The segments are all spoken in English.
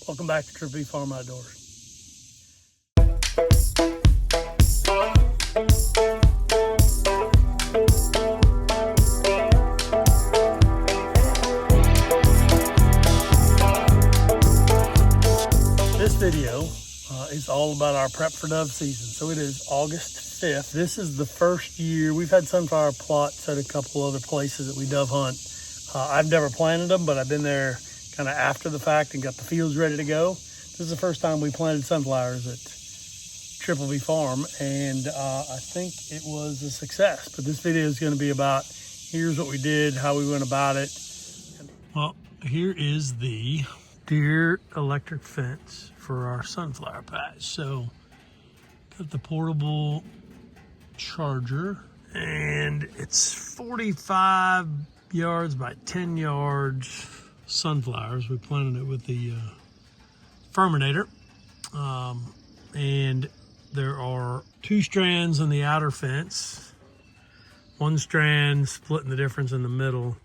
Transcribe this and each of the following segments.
Welcome back to Triple B Farm Outdoors. This video is all about our prep for dove season. So it is August 5th. This is the first year. We've had sunflower plots at a couple other places that we dove hunt. I've never planted them, but I've been there kind of after the fact and got the fields ready to go. This is the first time we planted sunflowers at Triple B Farm, and I think it was a success. But this video is going to be about, here's what we did, how we went about it. Well, here is the deer electric fence for our sunflower patch. So, got the portable charger, and it's 45 yards by 10 yards sunflowers. We planted it with the Ferminator, and there are 2 strands on the outer fence, 1 strand splitting the difference in the middle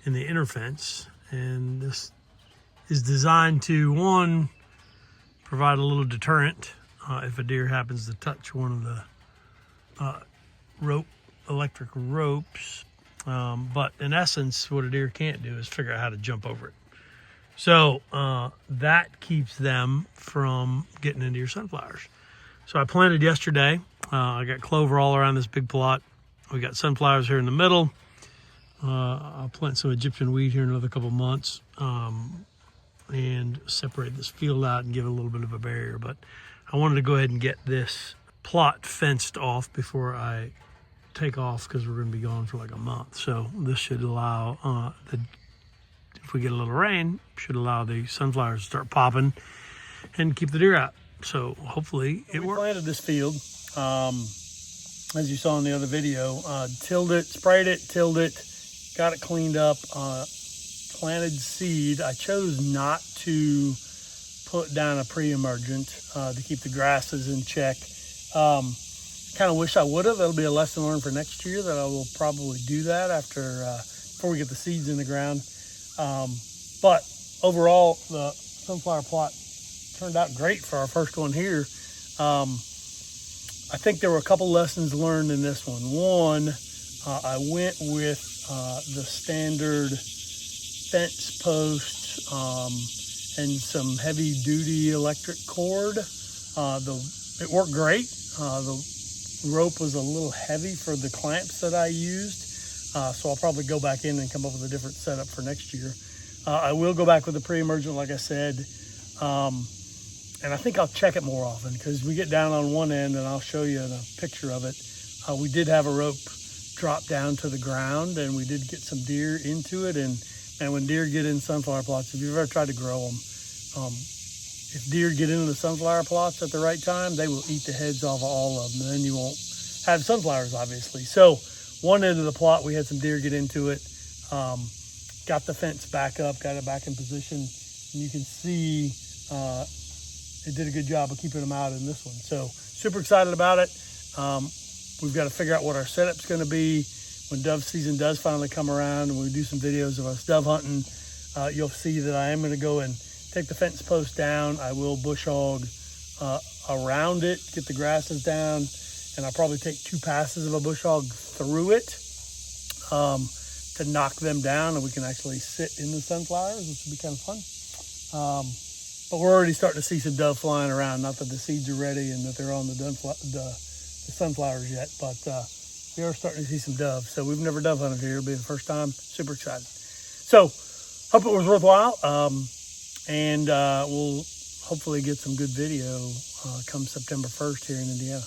in the inner fence. And this is designed to, one, provide a little deterrent if a deer happens to touch one of the electric ropes. But in essence, what a deer can't do is figure out how to jump over it. So that keeps them from getting into your sunflowers. So I planted yesterday. I got clover all around this big plot. We got sunflowers here in the middle. I'll plant some Egyptian wheat here in another couple months and separate this field out and give it a little bit of a barrier. But I wanted to go ahead and get this plot fenced off before I take off, because we're going to be gone for like a month. So this should allow if we get a little rain, should allow the sunflowers to start popping and keep the deer out. So hopefully it works. We planted this field, as you saw in the other video. Tilled it, sprayed it, tilled it, got it cleaned up, planted seed. I chose not to put down a pre-emergent to keep the grasses in check. Kind of wish I would have. That'll be a lesson learned for next year, that I will probably do that before we get the seeds in the ground. But overall, the sunflower plot turned out great for our first one here. I think there were a couple lessons learned in this one. One, I went with the standard fence post and some heavy duty electric cord. It worked great. The rope was a little heavy for the clamps that I used. So I'll probably go back in and come up with a different setup for next year. I will go back with the pre-emergent, like I said. And I think I'll check it more often, because we get down on one end, and I'll show you a picture of it. We did have a rope drop down to the ground, and we did get some deer into it. And when deer get in sunflower plots, if you've ever tried to grow them, if deer get into the sunflower plots at the right time, they will eat the heads off of all of them, and then you won't have sunflowers, obviously. So one end of the plot, we had some deer get into it. Got the fence back up, got it back in position, and you can see it did a good job of keeping them out in this one. So super excited about it. We've got to figure out what our setup's going to be when dove season does finally come around, and we do some videos of us dove hunting. You'll see that I am going to go and take the fence post down. I will bush hog around it, get the grasses down, and I'll probably take 2 passes of a bush hog through it to knock them down, and we can actually sit in the sunflowers, which would be kind of fun. But we're already starting to see some dove flying around. Not that the seeds are ready and that they're on the sunflowers yet, but we are starting to see some doves. So we've never dove hunted here. It'll be the first time. Super excited. So hope it was worthwhile. And we'll hopefully get some good video come September 1st here in Indiana.